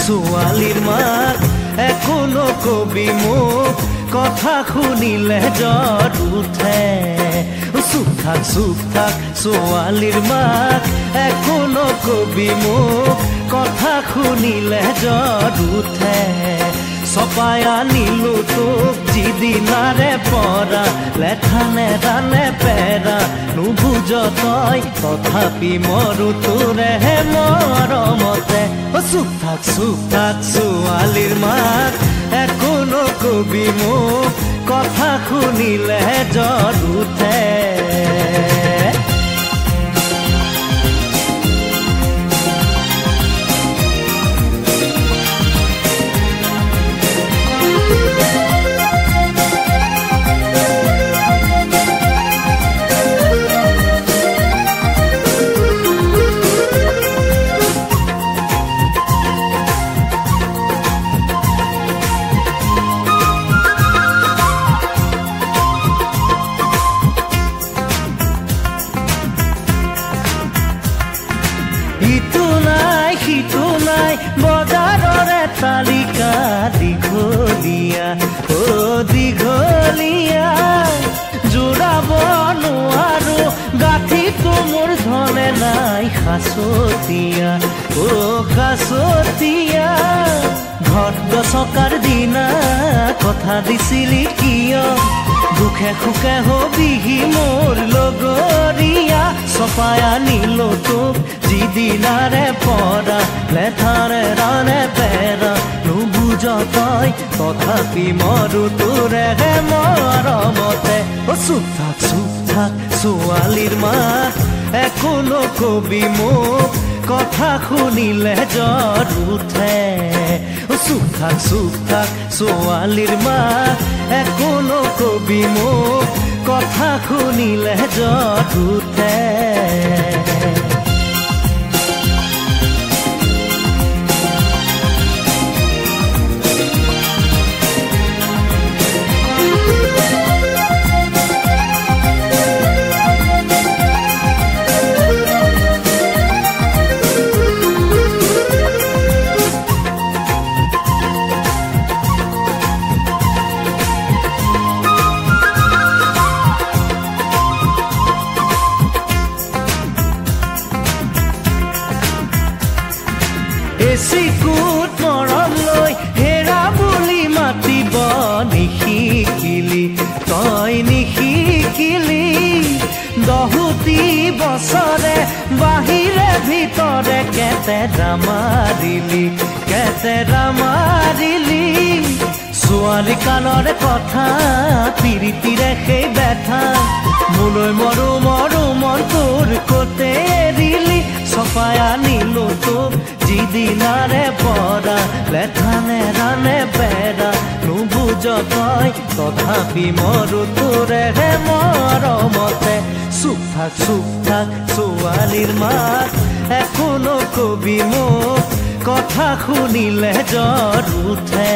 ছোৱালীৰ মাক একো নকবি মোক কথা শুনিলে জ্বৰ উঠে চুপ থাক ছোৱালীৰ মাক একো নকবি মোক কথা শুনিলে জ্বৰ উঠে চপাই আনিলো তোক যিদিনাৰে পৰা লেঠানে ৰানে পেৰা নুবুজ তই তথাপি মৰো তোৰেহে মৰমতে চুপ থাক ছোৱালীৰ মাক একো নকবি মোক কথা শুনিলে জ্বৰ উঠে তালিকা দীঘলীয়া দীঘলীয়া জোৰাব নোৱাৰো গাঁঠিটো মোৰ ধনে নাই খাচতীয়া খাচতীয়া ঘট গছকাৰ দিনা কথা দিছিলি কিয় দুখে সুখে হবিহি মোৰ লগৰীয়া চপাই আনিলো তোক যিদিনাৰে পৰা লেঠাৰে ৰানে পেৰা নুবুজ তই তথাপি মৰো তোৰেহে মৰমতে চুপ থাক ছোৱালীৰ মাক একো নকবি মোক কথা শুনিলে জ্বৰ উঠে চুপ থাক ছোৱালীৰ মাক একো নকবি মোক কথা শুনিলে জ্বৰ উঠে চিকুট মৰম লৈ হেৰা বুলি মাতিব নিশিকিলি তই নিশিকিলি দহুতি বছৰে বাহিৰে ভিতৰে কেতেৰা মাৰিলি ছোৱালী কাণৰে কথা পিৰিতিৰে সেই বেঠা মোলৈ মৰো মন তোৰ কতে এৰিলি চপাই আনিলো তোক যিদিনাৰে পৰা লেঠানে ৰানে পেৰা নুবুজ তই তথাপি মৰো তোৰেহে মৰমতে চুপ থাক ছোৱালীৰ মাক একো নকবি মোক কথা শুনিলে জ্বৰ উঠে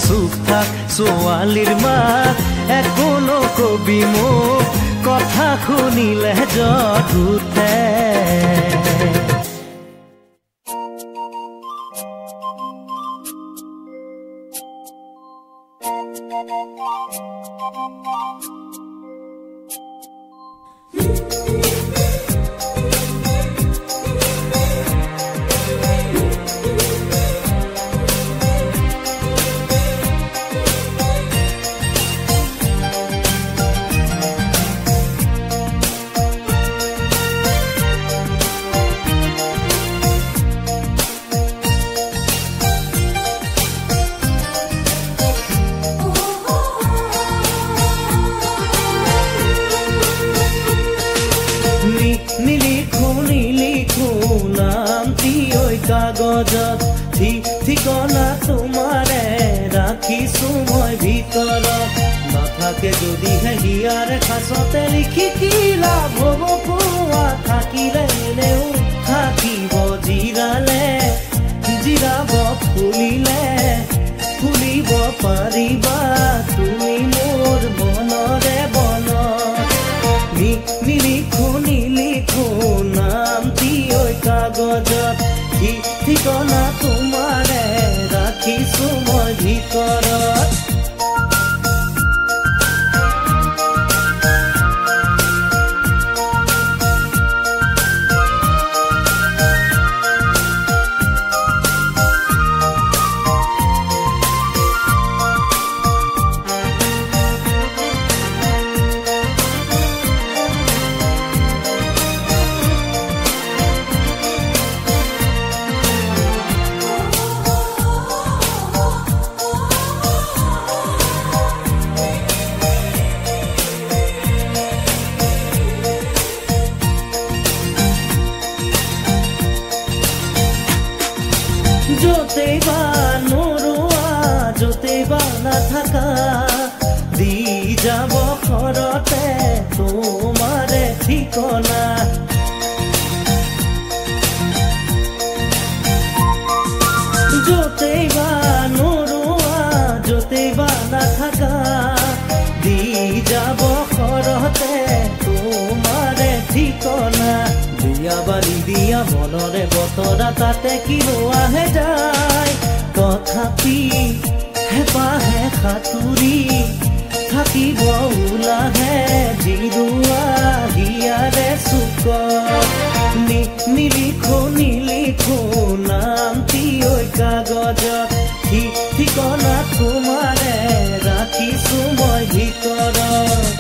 চুপ থাক ছোৱালীৰ মাক একো নকবি মোক কথা শুনিলে জ্বৰ উঠে ঠিকনা তোমাৰে ৰাখিছো মই ভিতৰত নাথাকে যদিহে হিয়াৰ খাচতে লিখি কি লাভ হ'ব কোৱা থাকিলে এনেও থাকিব জিৰালে জিৰাব ফুলিলে ফুলিব পাৰিবা তুমি মোৰ মনৰে বনত নিলিখো নিলিখো নামটি ঐ কাগজত ঠিকনা তোমাৰে ৰাখিছো মই ভিতৰত য'তেই বা নৰোৱা য'তেই বা নাথাকা দি যাব ঘৰতে তোমাৰে ঠিকনা য'তেই বা নৰোৱা য'তেই বা নাথাকা দি যাব ঘৰতে তোমাৰে ঠিকনা দিয়া বালি দিয়া মনৰে বতৰা তাতে কি নোৱাহে যায় তথাপি হেপাহে সাঁতুৰি থাকিব ওলাহে জিৰোৱা হিয়াৰে চুকত নিলিখো নিলিখো নামটি ঐ কাগজত ঠিকনা তোমাৰে ৰাখিছো মই ভিতৰত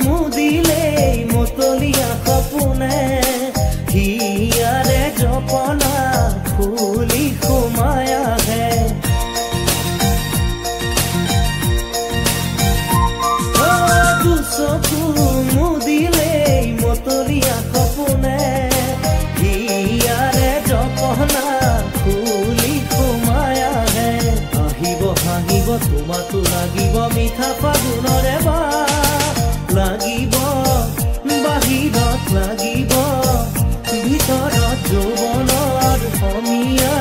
মুদিলেই মতলীয়া সপোনে হিয়াৰে জপনা ফুলি সোমাই আহে দুচকু মুদিলেই মতলীয়া সপোনে হিয়াৰে জপনা ফুলি সোমাই আহে আহিব হাঁহিব তোমাতো লাগিব মিঠা ফাগুনৰে বা লাগিব বাহিৰত লাগিব ভিতৰত যৌৱনৰ সমীয়া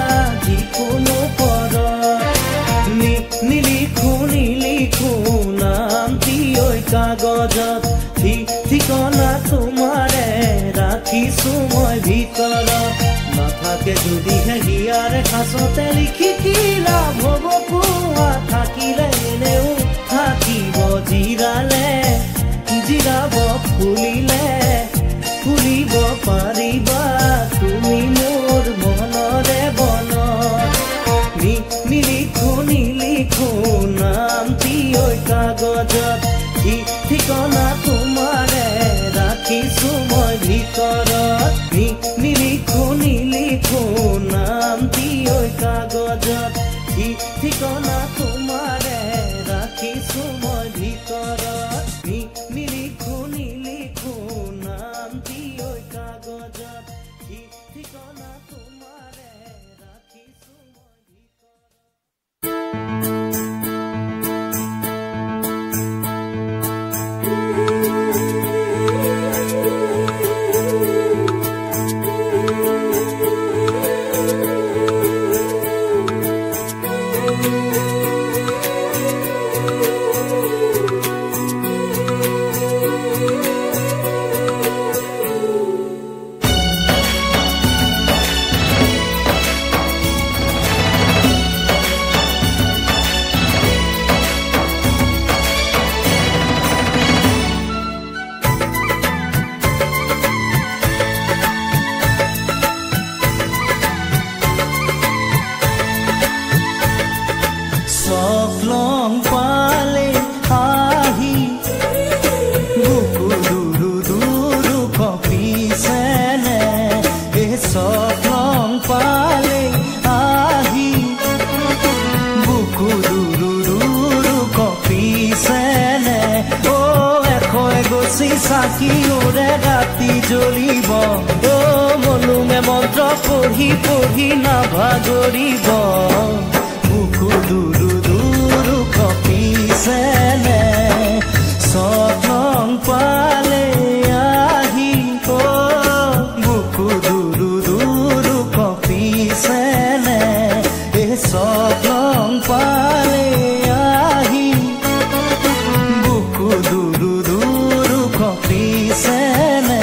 যিকোনো পদত নিলিখো নিলিখো নামটি ঐ কাগজত ঠিকনা তোমাৰে ৰাখিছো মই ভিতৰত নাথাকে যদিহে হিয়াৰে খাচতে লিখি কি লাভ হ'ব কোৱা থাকিলে এনেও থাকিব জিৰালে জিৰাব ফুলিলে ফুলিব পাৰিবা তুমি মোৰ মনৰে বনত নিলিখো নিলিখো নামটি ঐ কাগজত ঠিকনা তোমাৰে ৰাখিছো মই ভিতৰত নিলিখো নিলিখো নামটি ঐ কাগজত ঠিকনা তোমাৰে ৰাখিছো মই ভিতৰত নিলিখো নিলিখো নামটি ঐ কাগজত ঠিকনা তোমাৰে ৰাখিছো মই ভিতৰত চাকি ওৰে ৰাতি জ্বলিব অ মলুঙে মন্ত্ৰ পঢ়ি পঢ়ি নাভাগৰিব বুকু দুৰু দুৰু কঁপিছেনে স্বপ্ন পালে আহি অ বুকু দুৰু দুৰু কঁপিছেনে এই স্বপ্ন পালে আহি বুকু দুৰু দুৰু কঁপিছেনে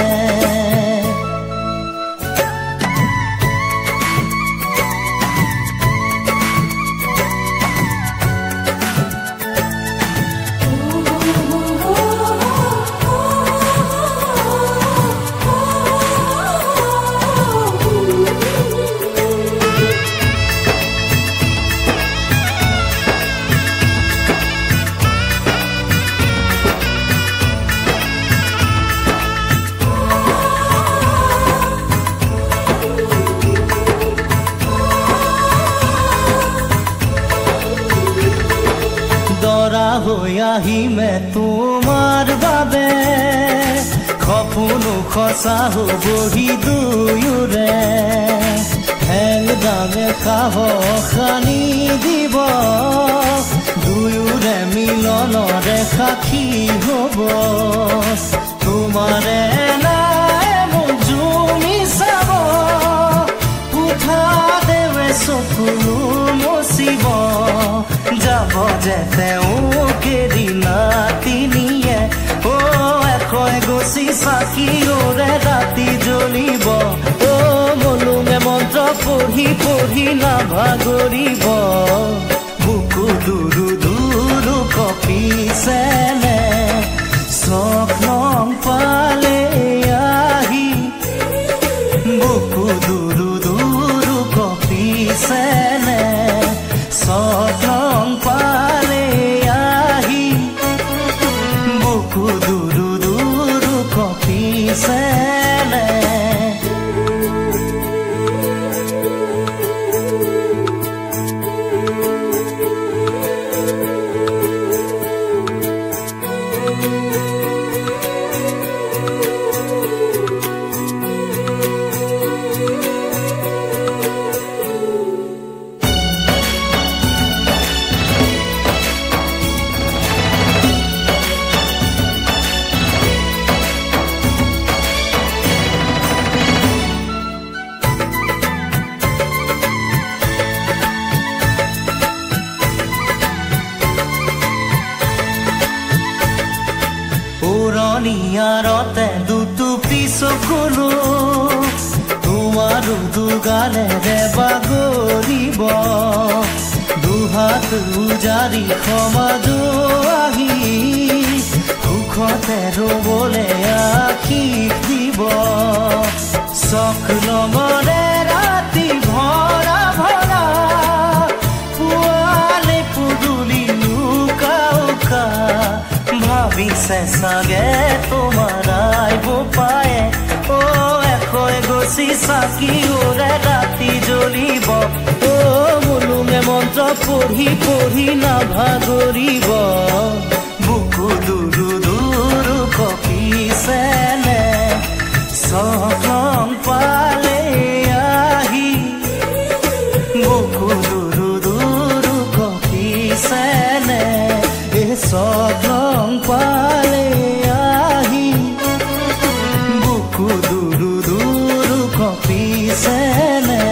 দৰা হৈ আহিমে তোমাৰ বাবে সপোনো সঁচা হ'বহি দুয়োৰে হেং দামে সাহস আনি দিব দুয়োৰে মিলনৰে সাক্ষী হ'ব তোমাৰে নাই মোক জুমি চাব উঠা দেৱে চকুলো মচিব যাব যে তেওঁকে দিনা তিনিয়ে অ এশয় গছি চাকি ওৰে ৰাতি জ্বলিব অ মলুঙে মন্ত্ৰ পঢ়ি পঢ়ি নাভাগৰিব বুকু দুৰু দুৰু কঁপিছেনে স্বপ্ন পালে আহি বুকু দুৰু দুৰু কঁপিছেনে স্বপ্ন পালে আহি বুকু দুৰু দুৰু কঁপিছেনে পুৰণিয়াৰতে দুটুপি চকুলো তোমাৰো দুগালেৰে বাগৰিব দুহাত উজাৰি সমাজো আহি সুখতে ৰ'বলে আশীষ দিব চকলমৰে ৰাতি ভৰা ভৰা পুৱালে পুদুলি লুকা উকা ভাবিছে চাগে তোমাৰ আইব পায়ে অ এশয় গছি চাকি ওৰে ৰাতি জ্বলিব অ মলুঙে মন্ত্ৰ পঢ়ি পঢ়ি নাভাগৰিব বুকু দুৰু দুৰু কঁপিছেনে স্বপ্ন পালে আহি বুকু দুৰু দুৰু কঁপিছেনে এই স্বপ্ন পালে আহি বুকু দুৰু দুৰু কঁপিছেনে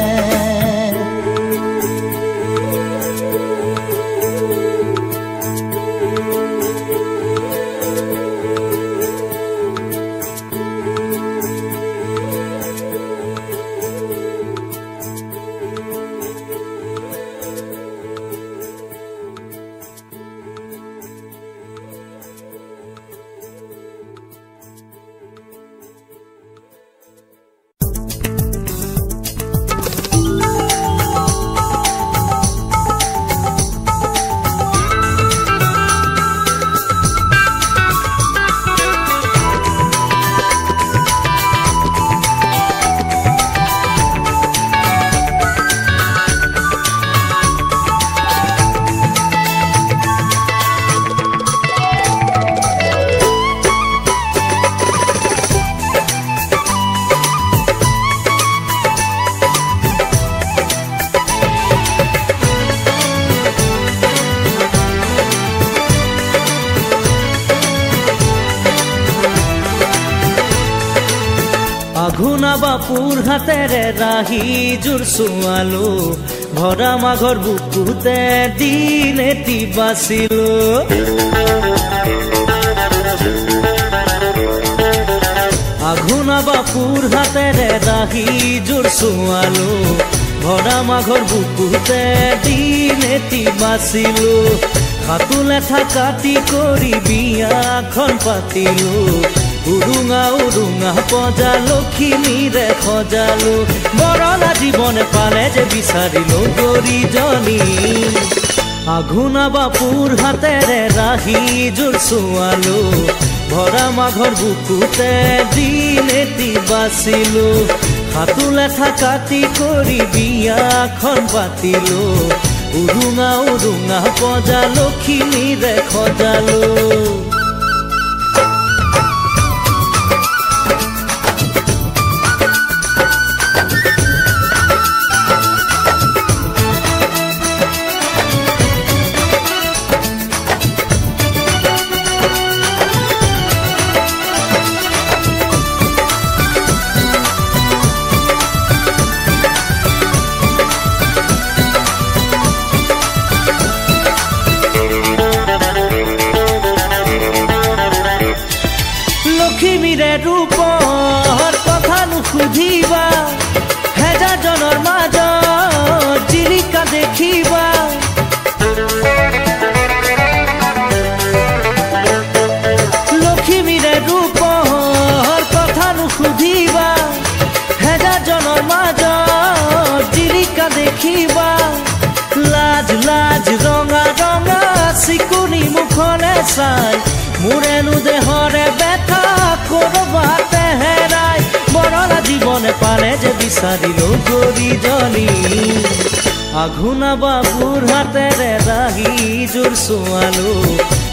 আঘোনা বাপুৰ হাতেৰে ৰাহি জোৰ চোৱালো ভৰা মাঘৰ বুকুতে দিন এটি বাচিলো আঘোনা বাপুৰ হাতেৰে ৰাহি জোৰ চোৱালো ভৰা মাঘৰ বুকুতে দিন এটি বাচিলো হাতু লেঠা কাটি কৰি বিয়াখন পাতিলো উৰুঙা উৰুঙা পজা লখিমীৰে সজালো বৰলা জীৱনে পালে যে বিচাৰিলো গৰিজনী আঘোনা বাপুৰ হাতেৰে ৰাহি জোৰ চোৱালো ভৰা মাঘৰ বুকুতে দিন এটি বাচিলো হাতু লেঠা কাটি কৰি বিয়াখন পাতিলো উৰুঙা উৰুঙা পজা লখিমীৰে সজালো লখিমীৰে ৰূপৰ কথা নুসুধিবা হেজাৰজনৰ মাজত জিলিকা দেখিবা লখিমীৰে ৰূপৰ কথা নুসুধিবা হেজাৰজনৰ মাজত জিলিকা দেখিবা লাজ লাজ ৰঙা ৰঙা চিকুনি মুখৰে চাই মোৰেনো দেহৰে বেথা কৰবাতে হেৰাই বৰলা জীৱনে পালে যে বিচাৰিলো গৰিজনী আঘোনা বাপুৰ হাতেৰে ৰাহি জোৰ চোৱালো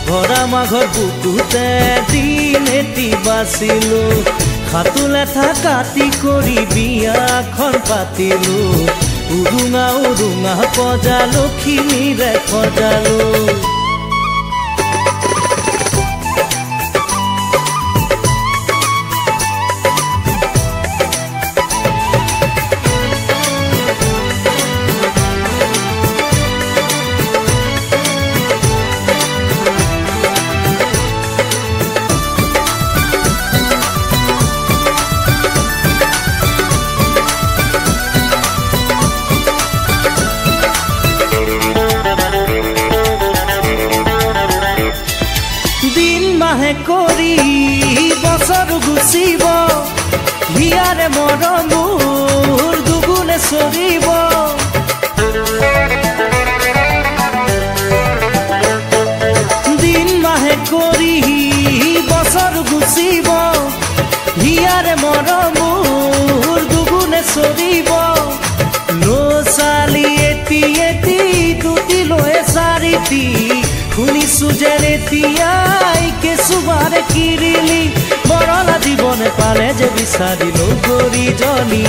ভৰা মাঘৰ বুকুতে দিন এটি বাচিলো হাতু লেঠা কাটি কৰি বিয়াখন পাতিলো উৰুঙা উৰুঙা পজা লখিমীৰে সজালো কৰি বছৰ গুচিব হিয়াৰে মৰমবোৰ দুগুণে চৰিব দিন মাহে কৰি বছৰ গুচিব হিয়াৰে মৰমবোৰ দুগুণে চৰিব লো-চালি এটি এটি দুটি লৈ চাৰিটি শুনিছো যে এতিয়াই কেঁচুবাৰে কিৰিলি বৰলা জীৱনে পালে যে বিচাৰিলো গৰিজনী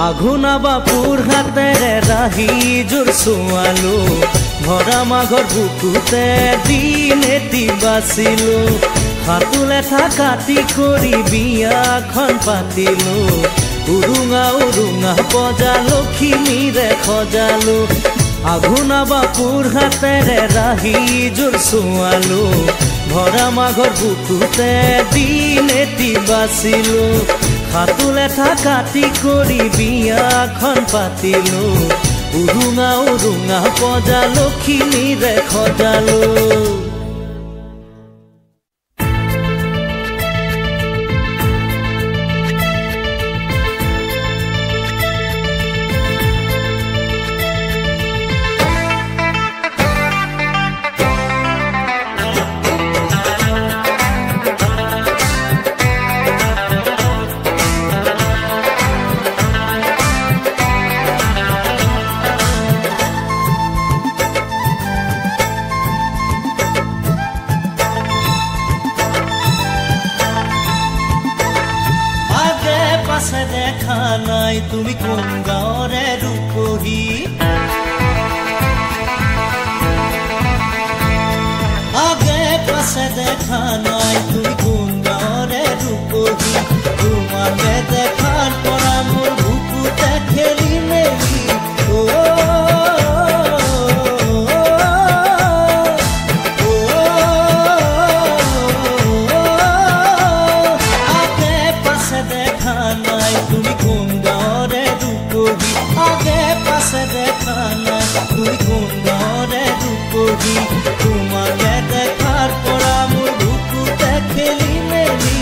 আঘোনা বাপুৰ হাতেৰে ৰাহি জোৰ চোৱালো ভৰা মাঘৰ বুকুতে দিন এটি বাচিলো হাতু লেঠা কাটি কৰি বিয়াখন পাতিলো উৰুঙা উৰুঙা পজা লখিমীৰে সজালো আঘোনা বাপুৰ হাতেৰে ৰাহি জোৰ চোৱালো ভৰা মাঘৰ বুকুতে দিন এটি বাচিলো হাতু লেঠা কাটি কৰি বিয়াখন পাতিলো উৰুঙা উৰুঙা পজা লখিমীৰে সজালো পাছে দেখা নাই তুমি কোন গাঁৱৰে ৰূপহী আগে পাছে দেখা নাই তুমি কোন গাঁৱৰে ৰূপহী তোমাৰ তোমাকে দেখাৰ পৰা মোৰ বুকুতে খেলি মেলি আগে পাছে দেখা নাই তুমি কোন গাঁৱৰে ৰূপহী আগে পাছে দেখা নাই তুমি কোন গাঁৱৰে ৰূপহী তোমাকে দেখাৰ পৰা মোৰ বুকুতে খেলি মেলি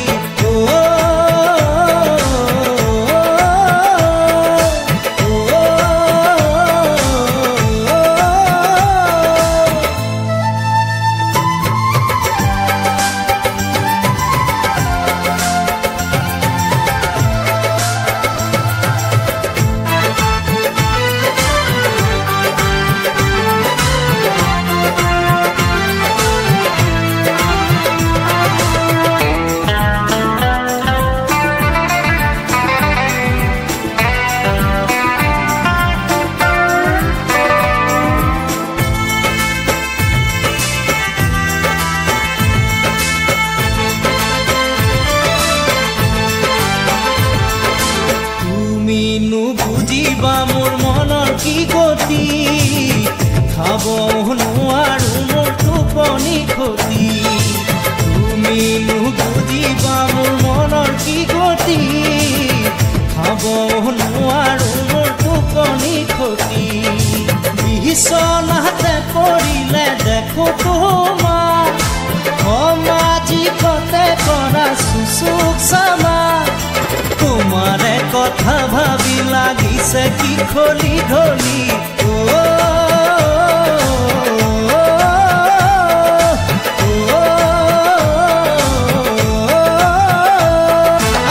বুজিবা মোৰ মনৰ কি গতি খাব নোৱাৰো মোৰ টোপনি ক্ষতি তুমি বুজিবা মোৰ মনৰ কি গতি খাব নোৱাৰো মোৰ টোপনি ক্ষতি বিছনাতে পৰিলে দেখো তোমাৰ সমাজিকতে কৰা সুচুক চামা তোমাৰে কথা ভাবি লাগিছে কি খলি ঢলি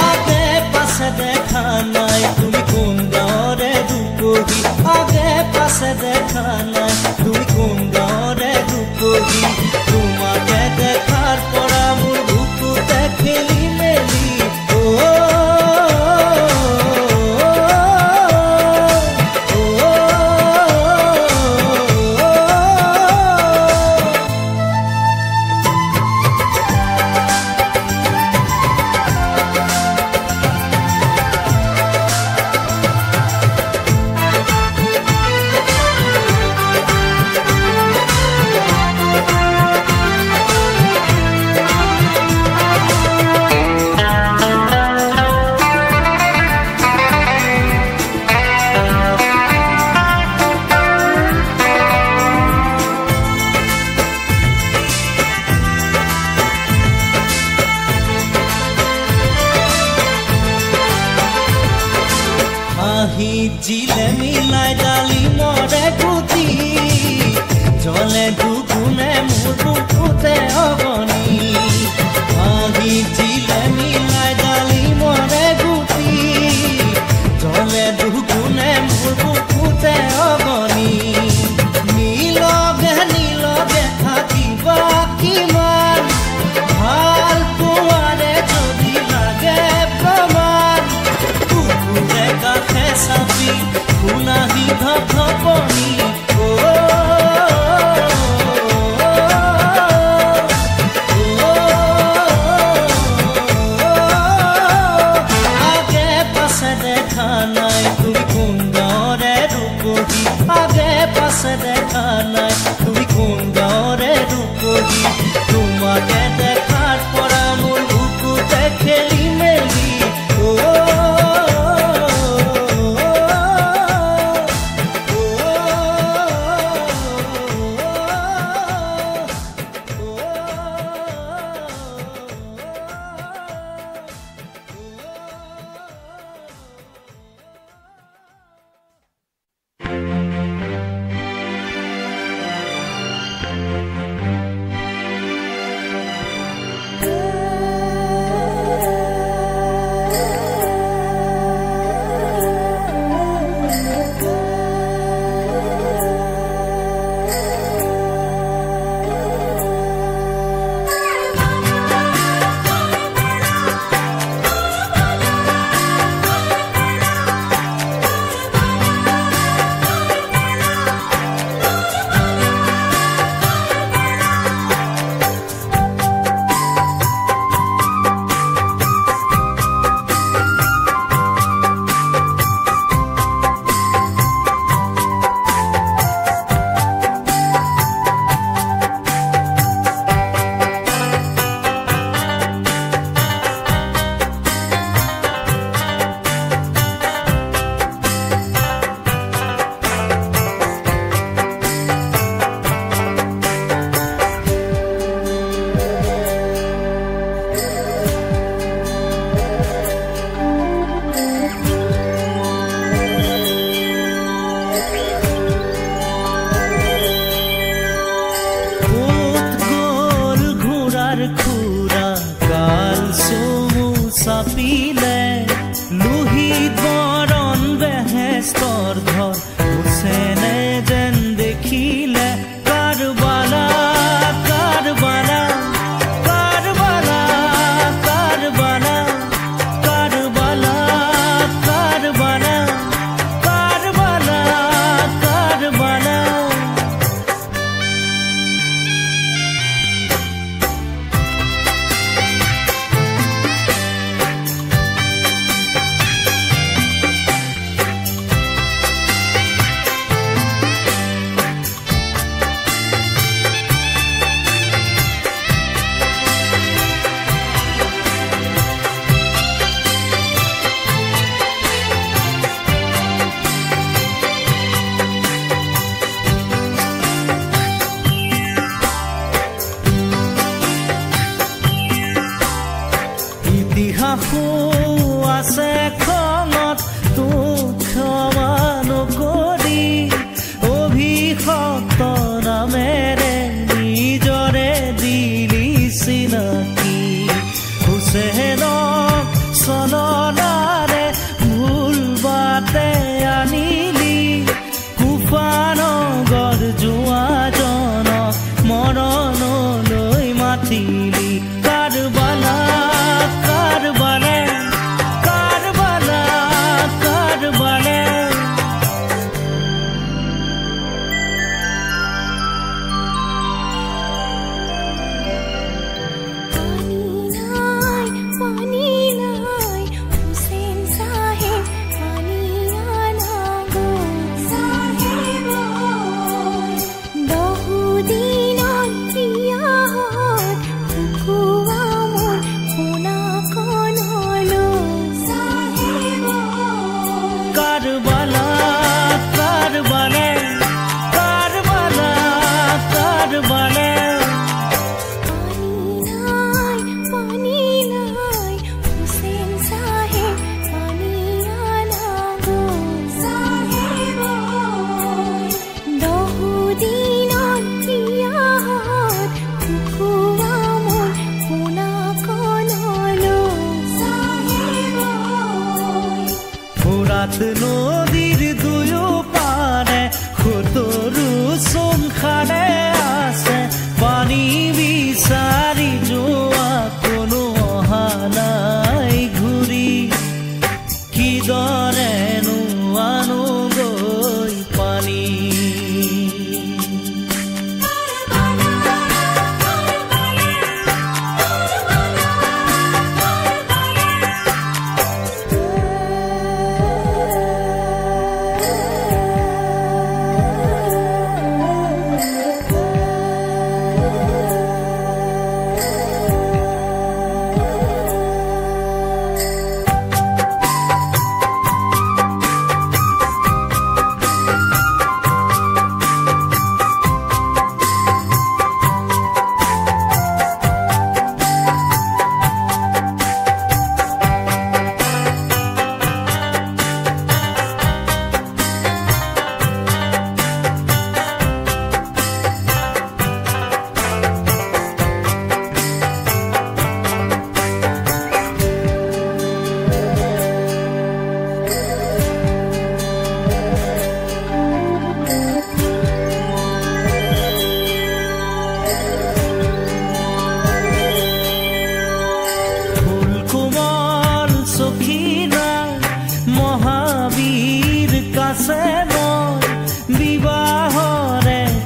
আগে পাছে দেখা নাই তুমি কোন গাঁৱৰে ৰূপহী আগে পাছে দেখা নাই তুমি কোন গাঁৱৰে ৰূপহী তোমাকে দেখাৰ পৰা মোৰ বুকুতে খেলি মেলি জিলে মিলাই ডালি মৰে গুটি জলে দুগুণে মোৰ বুকুতে অগনি জিলে মিলাই ডালি মৰে গুটি জলে দুগুণে মোৰ বুকুতে অগনি নীলগে থাকিবা কিমান ভাল পোৱাৰে যদি লাগে প্ৰমাণ কুকুৰে কাষে চাপি শুনাহি ধপধপনি আগে পাছে দেখা নাই তুমি কোন গাঁৱৰে ৰূপহী আগে পাছে দেখা নাই তুমি কোন গাঁৱৰে ৰূপহী তোমাকে দেখাৰ পৰা মোৰ বুকুতে খেলি মেলি Oh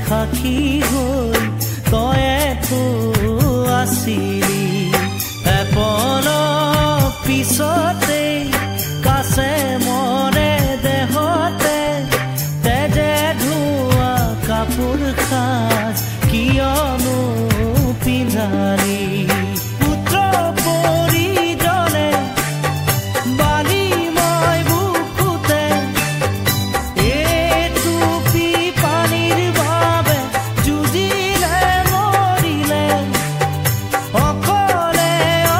সাক্ষী হৈ তয়েতো আছিলি এপল পিছতে কাছে মৰে দেহতে তেজে ধোৱা কাপোৰ সাজ কিয়নো পিন্ধালি পুত্ৰ পৰিজনে বালি মই বুকুতে এটুপি পানীৰ বাবে যুঁজিলে মৰিলে অকলে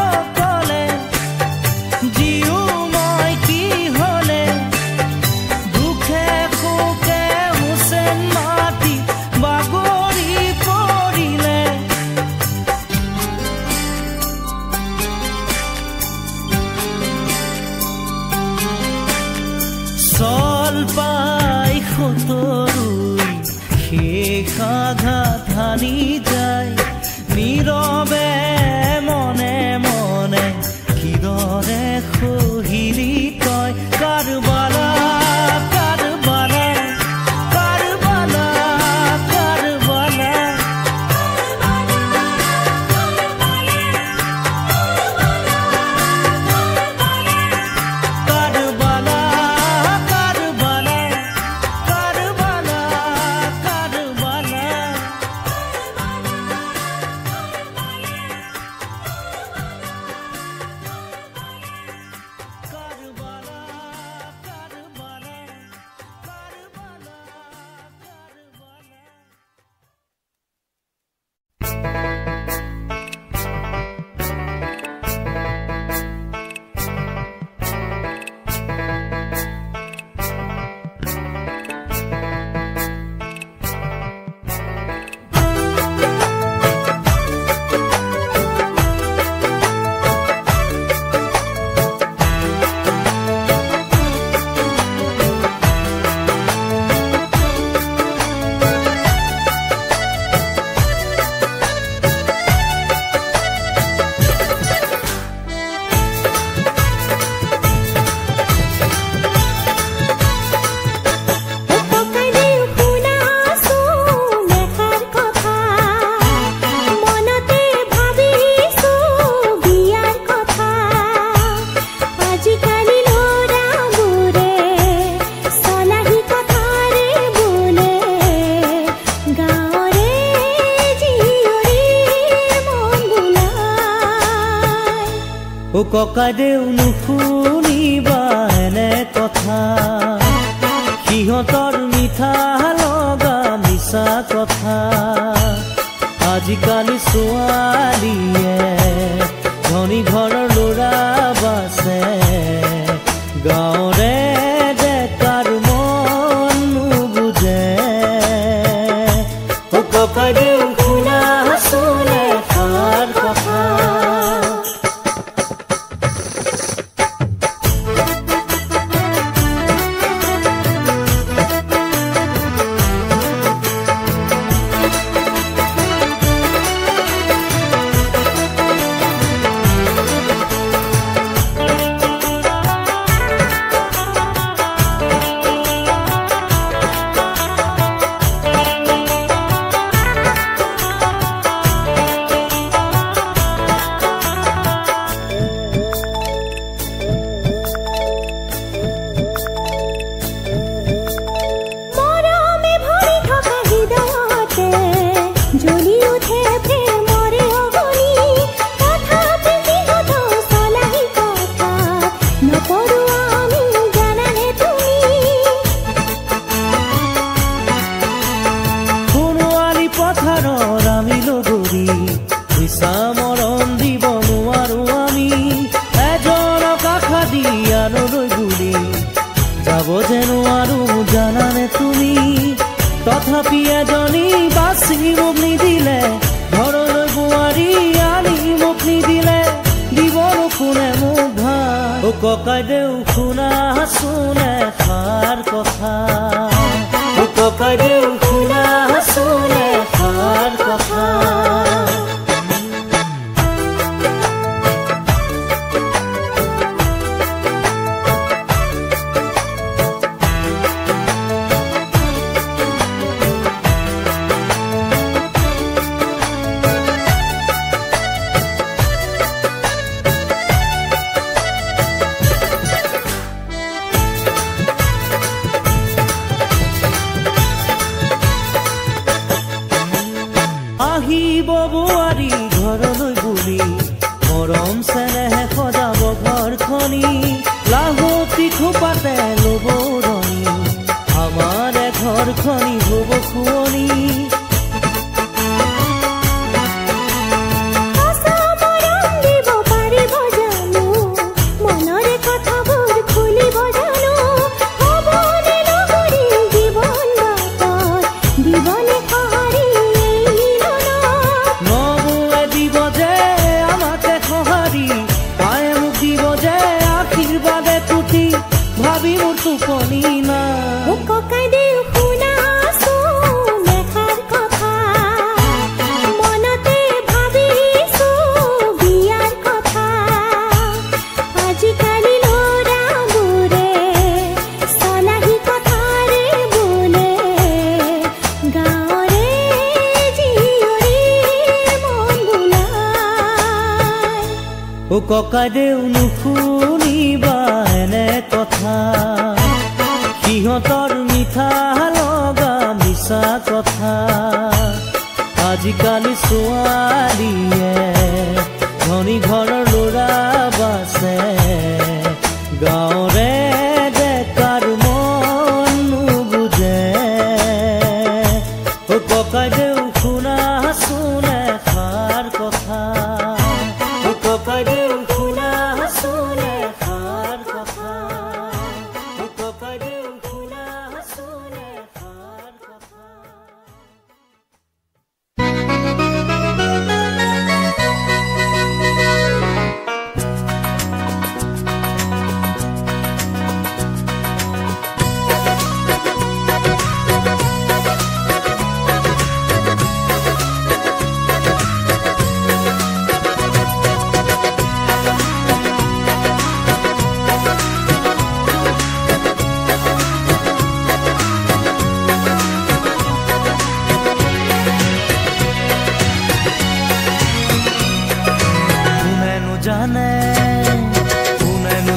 অকলে জিও মই কি হলে দুখে সুখে হুছেন মাটি বাগৰি পৰিলে চল পাই সতৰুই শেষ আঘাত হানি যায় নীৰৱে মনে মনে কিদৰে সহিলি তই কাৰবালা কাৰবালা কাৰবালা কাৰবালা কাৰবালা কাৰবালা কাৰবালা কাৰবালা ও ককাইদেউ নুশুনিবা এনে কথা সিহঁতৰ মিঠা লগা মিছা কথা আজিকালি ছোৱালীয়ে ধনী ঘৰৰ ল'ৰা বাছে গাঁৱৰে ডেকাৰ মন নুবুজে ও ককাইদেউ শুনাচোন এষাৰ কথা তথাপি এজনী বাছি মোক নিদিলে ঘৰলৈ বোৱাৰী আনি মোক নিদিলে দিবনো কোনে মোক ভাল ও ককাইদেউ শুনাচোন এষাৰ কথা ও ককাইদেউ শুনাচোন এষাৰ কথা আহিব বোৱাৰী ঘৰলৈ বুলি মৰম চেনেহে সজাব ঘৰখনি লাহতি খোপাতে ল'ব ৰঙি আমাৰে ঘৰখনি হ'ব শুৱনি ককাইদেউ নুশুনিবা এনে কথা সিহঁতৰ মিঠা লগা মিছা কথা আজিকালি ছোৱালীয়ে ধনী ঘৰৰ ল'ৰা বাছে গাঁৱৰে ডেকাৰ মন নুবুজে ককাইদেউ শুনাচোন এষাৰ কথা ককাইদেউ শুনাচোন এষাৰ কথা ককাইদেউ শুনাচোন এষাৰ কথা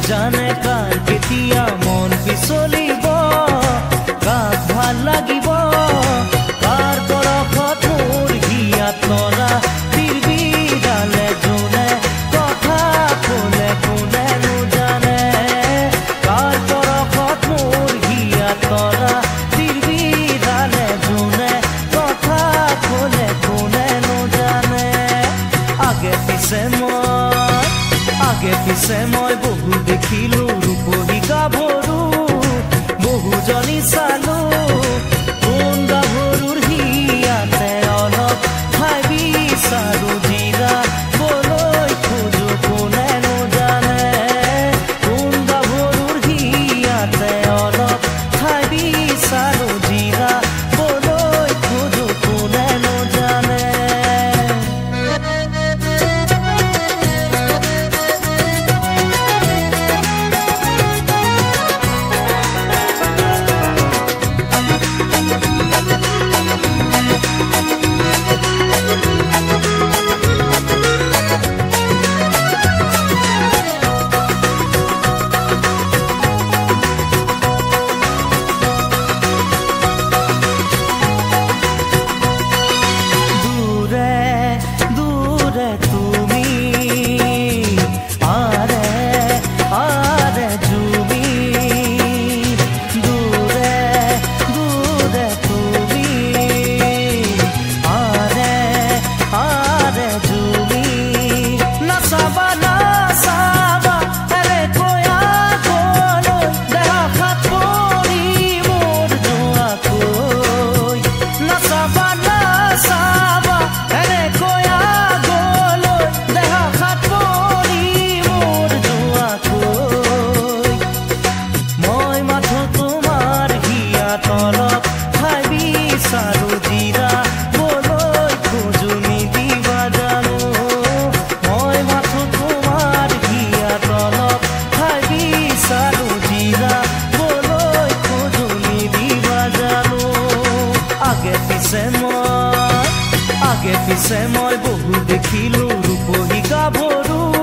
জানে কাৰ কেতিয়া মন পিছলিব কাক ভাল লাগিব কাৰ পৰশত মোৰ হিয়াত তৰা বিৰবিৰালে যোনে কথা কোনে কোনেনো জানে কাৰ পৰশত মোৰ হিয়াত তৰা বিৰবিৰালে যোনে কথা কোনে কোনেনো জানে আগে পিছে মই বহু দেখিলো ৰূপহী গাভৰু বহুজনী চালো কোন গাভৰুৰ হিয়াতে অলপ ঠাই বিচাৰো জিৰা বলৈ খোজো কোনেনো জানে কোন গাভৰুৰ হিয়াতে অলপ ঠাই বিচাৰো জিৰা বলৈ খোজো কোনেনো জানে পিছে মই বহু দেখিলো ৰূপহী গাভৰু